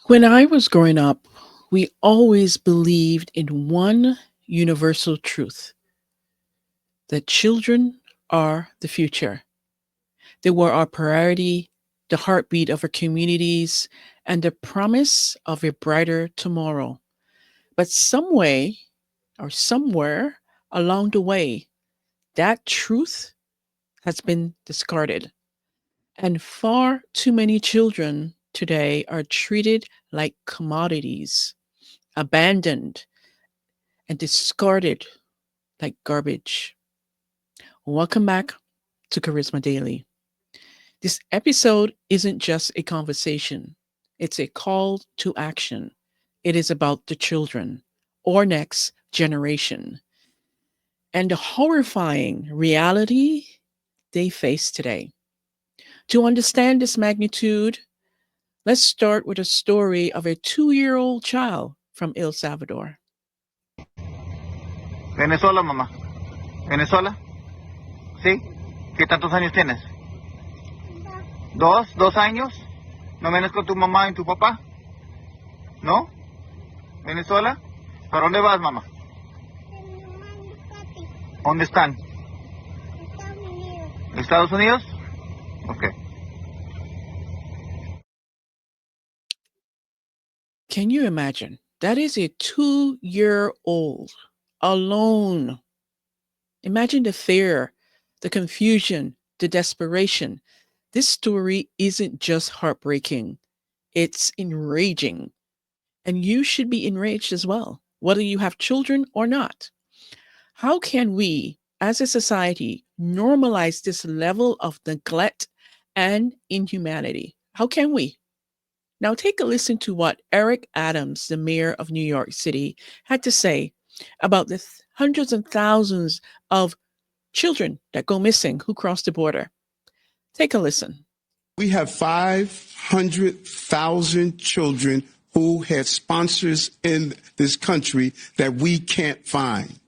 When I was growing up, we always believed in one universal truth that children are the future. They were our priority, the heartbeat of our communities, and the promise of a brighter tomorrow. But some way or somewhere along the way, that truth has been discarded. And far too many children today are treated like commodities, abandoned, and discarded like garbage. Welcome back to Charisma Daily. This episode isn't just a conversation, it's a call to action. It is about the children, or next generation, and the horrifying reality they face today. To understand this magnitude, let's start with a story of a 2-year-old child from El Salvador. Venezuela, mamá. ¿Venezuela? ¿Sí? ¿Qué tantos años tienes? ¿Dos años? ¿No vienes con tu mamá y tu papá? ¿No? ¿Venezuela? ¿Para dónde vas, mamá? ¿Dónde están? ¿Estados Unidos? Okay. Can you imagine? That is a 2-year-old alone. Imagine the fear, the confusion, the desperation. This story isn't just heartbreaking, it's enraging. And you should be enraged as well, whether you have children or not. How can we, as a society, normalize this level of neglect and inhumanity? How can we? Now, take a listen to what Eric Adams, the mayor of New York City, had to say about the hundreds and thousands of children that go missing who cross the border. Take a listen. We have 500,000 children who have sponsors in this country that we can't find.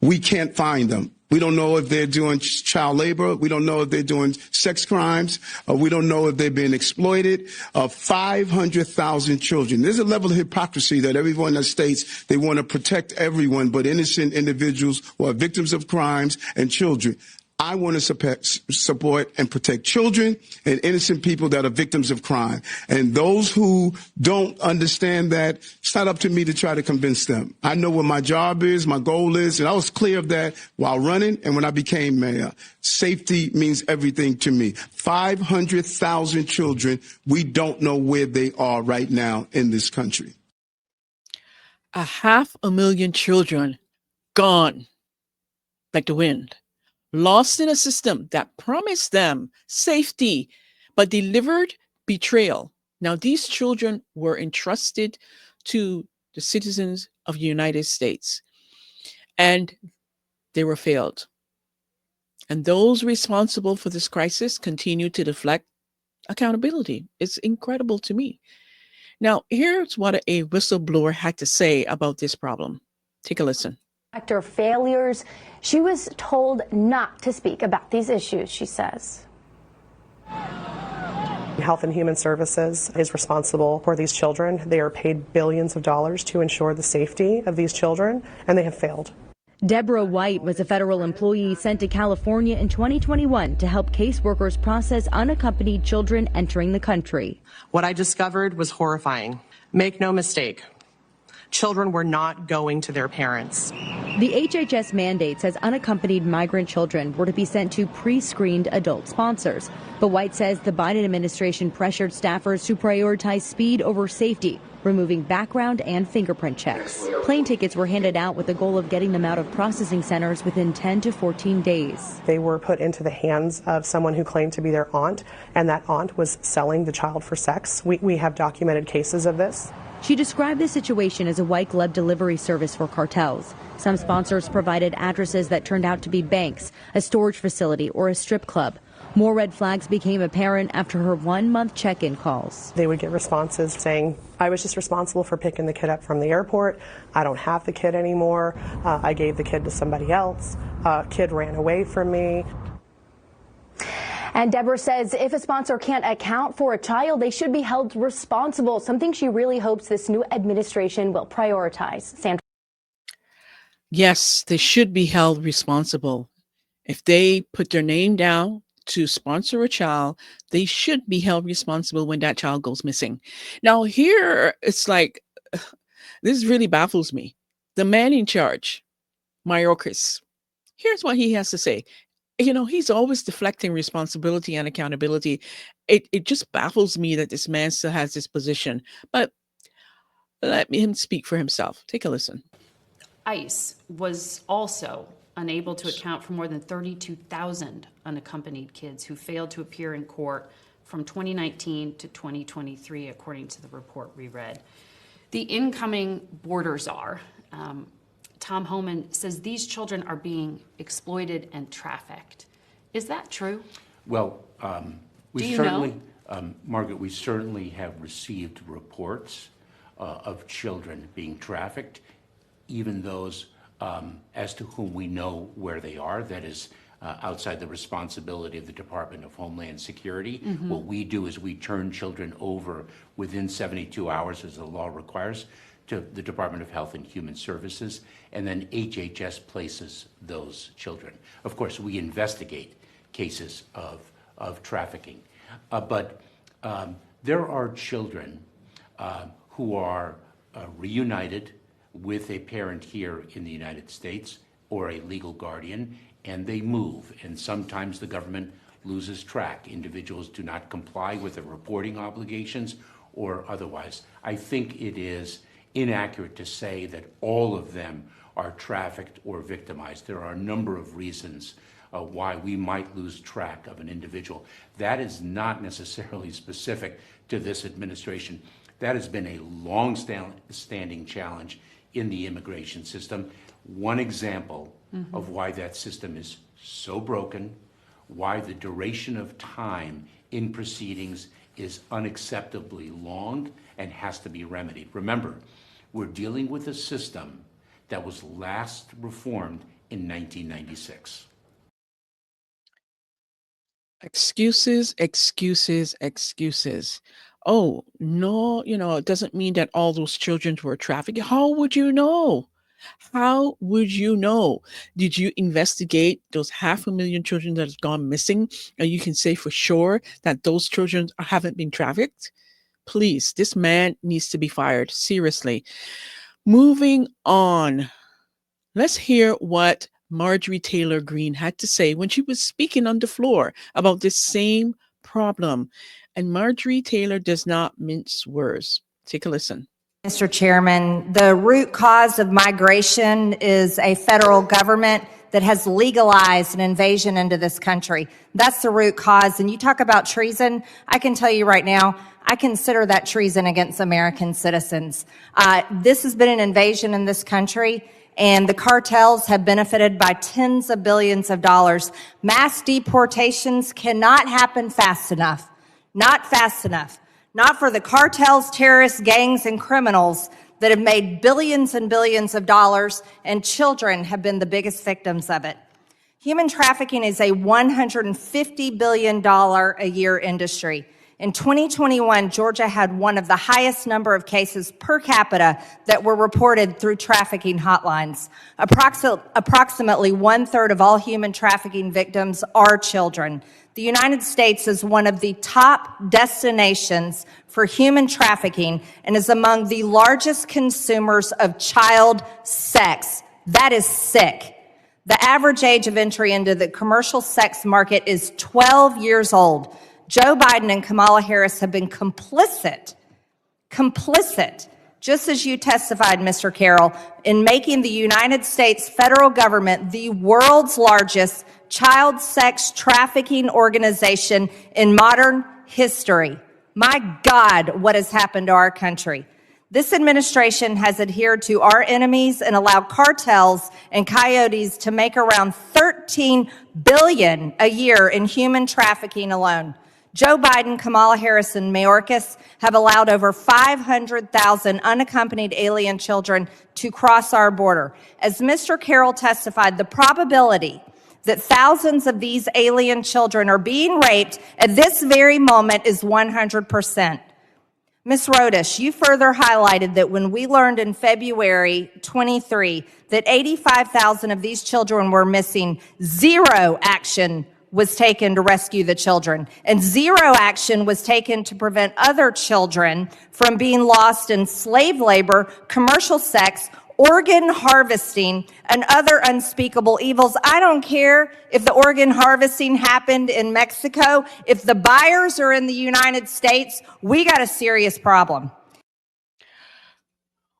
We can't find them. We don't know if they're doing child labor. We don't know if they're doing sex crimes. We don't know if they're being exploited. 500,000 children. There's a level of hypocrisy that everyone that states they want to protect everyone but innocent individuals who are victims of crimes and children. I want to support and protect children and innocent people that are victims of crime. And those who don't understand that, it's not up to me to try to convince them. I know what my job is, my goal is, and I was clear of that while running and when I became mayor. Safety means everything to me. 500,000 children, we don't know where they are right now in this country. 500,000 children gone like the wind, lost in a system that promised them safety but delivered betrayal. Now, these children were entrusted to the citizens of the United States and they were failed. And those responsible for this crisis continue to deflect accountability. It's incredible to me. Now, here's what a whistleblower had to say about this problem. Take a listen. After failures, she was told not to speak about these issues, she says. Health and Human Services is responsible for these children. They are paid billions of dollars to ensure the safety of these children, and they have failed. Deborah White was a federal employee sent to California in 2021 to help caseworkers process unaccompanied children entering the country. What I discovered was horrifying. Make no mistake, children were not going to their parents. The HHS mandate says unaccompanied migrant children were to be sent to pre-screened adult sponsors. But White says the Biden administration pressured staffers to prioritize speed over safety, removing background and fingerprint checks. Plane tickets were handed out with the goal of getting them out of processing centers within 10 to 14 days. They were put into the hands of someone who claimed to be their aunt, and that aunt was selling the child for sex. We have documented cases of this. She described the situation as a white glove delivery service for cartels. Some sponsors provided addresses that turned out to be banks, a storage facility, or a strip club. More red flags became apparent after her 1-month check-in calls. They would get responses saying, I was just responsible for picking the kid up from the airport. I don't have the kid anymore. I gave the kid to somebody else. Kid ran away from me. And Deborah says if a sponsor can't account for a child, they should be held responsible, something she really hopes this new administration will prioritize. Sandra. Yes, they should be held responsible. If they put their name down to sponsor a child, they should be held responsible when that child goes missing. Now, here it's like, this really baffles me. The man in charge, Mayorkas, here's what he has to say. He's always deflecting responsibility and accountability. It just baffles me that this man still has this position. But let him speak for himself. Take a listen. ICE was also unable to account for more than 32,000 unaccompanied kids who failed to appear in court from 2019 to 2023, according to the report we read. The incoming border czar, Tom Homan, says these children are being exploited and trafficked. Is that true? Well, Margaret, we certainly have received reports of children being trafficked, even those as to whom we know where they are. That is outside the responsibility of the Department of Homeland Security. Mm-hmm. What we do is we turn children over within 72 hours, as the law requires, to the Department of Health and Human Services, and then HHS places those children. Of course, we investigate cases of trafficking, but there are children who are reunited with a parent here in the United States or a legal guardian, and they move, and sometimes the government loses track. Individuals do not comply with their reporting obligations or otherwise. I think it is inaccurate to say that all of them are trafficked or victimized. There are a number of reasons why we might lose track of an individual. That is not necessarily specific to this administration. That has been a long-standing challenge in the immigration system. One example of why that system is so broken, why the duration of time in proceedings is unacceptably long and has to be remedied. Remember, we're dealing with a system that was last reformed in 1996. Excuses, excuses, excuses. Oh, no, it doesn't mean that all those children were trafficked. How would you know? How would you know? Did you investigate those 500,000 children that have gone missing? And you can say for sure that those children haven't been trafficked? Please, this man needs to be fired. Seriously. Moving on. Let's hear what Marjorie Taylor Greene had to say when she was speaking on the floor about this same problem. And Marjorie Taylor does not mince words. Take a listen. Mr. Chairman, the root cause of migration is a federal government that has legalized an invasion into this country. That's the root cause. And you talk about treason, I can tell you right now, I consider that treason against American citizens. This has been an invasion in this country, and the cartels have benefited by tens of billions of dollars. Mass deportations cannot happen fast enough. Not fast enough. Not for the cartels, terrorists, gangs, and criminals that have made billions and billions of dollars, and children have been the biggest victims of it. Human trafficking is a $150 billion a year industry. In 2021, Georgia had one of the highest number of cases per capita that were reported through trafficking hotlines. Approximately 1/3 of all human trafficking victims are children. The United States is one of the top destinations for human trafficking and is among the largest consumers of child sex. That is sick. The average age of entry into the commercial sex market is 12 years old. Joe Biden and Kamala Harris have been complicit, just as you testified, Mr. Carroll, in making the United States federal government the world's largest child sex trafficking organization in modern history. My God, what has happened to our country? This administration has adhered to our enemies and allowed cartels and coyotes to make around $13 billion a year in human trafficking alone. Joe Biden, Kamala Harris, and Mayorkas have allowed over 500,000 unaccompanied alien children to cross our border. As Mr. Carroll testified, the probability that thousands of these alien children are being raped at this very moment is 100%. Ms. Rodish, you further highlighted that when we learned in February 23 that 85,000 of these children were missing, zero action was taken to rescue the children, and zero action was taken to prevent other children from being lost in slave labor, commercial sex, organ harvesting, and other unspeakable evils. I don't care if the organ harvesting happened in Mexico. If the buyers are in the United States, we got a serious problem.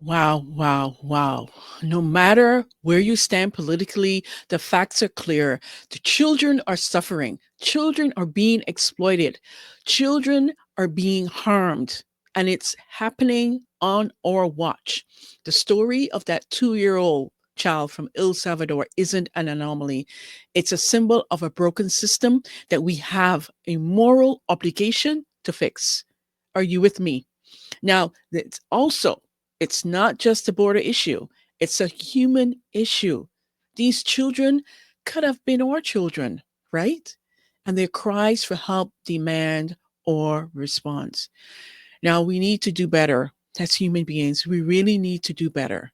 Wow, wow, wow. No matter where you stand politically, the facts are clear. The children are suffering. Children are being exploited. Children are being harmed. And it's happening on our watch. The story of that 2-year-old child from El Salvador isn't an anomaly. It's a symbol of a broken system that we have a moral obligation to fix. Are you with me? Now, it's not just a border issue. It's a human issue. These children could have been our children, right? And their cries for help demand our response. Now, we need to do better as human beings. We really need to do better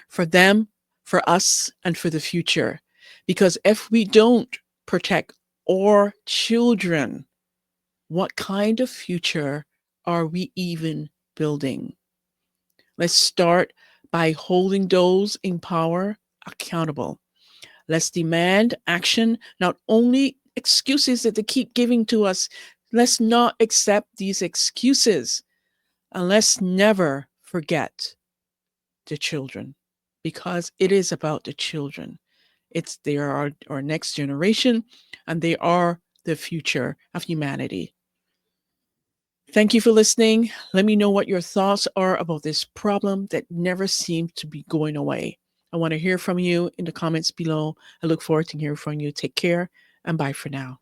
for them, for us, and for the future. Because if we don't protect our children, what kind of future are we even building? Let's start by holding those in power accountable. Let's demand action, not only excuses that they keep giving to us. Let's not accept these excuses. And let's never forget the children, because it is about the children. They are our next generation, and they are the future of humanity. Thank you for listening. Let me know what your thoughts are about this problem that never seems to be going away. I want to hear from you in the comments below. I look forward to hearing from you. Take care, and bye for now.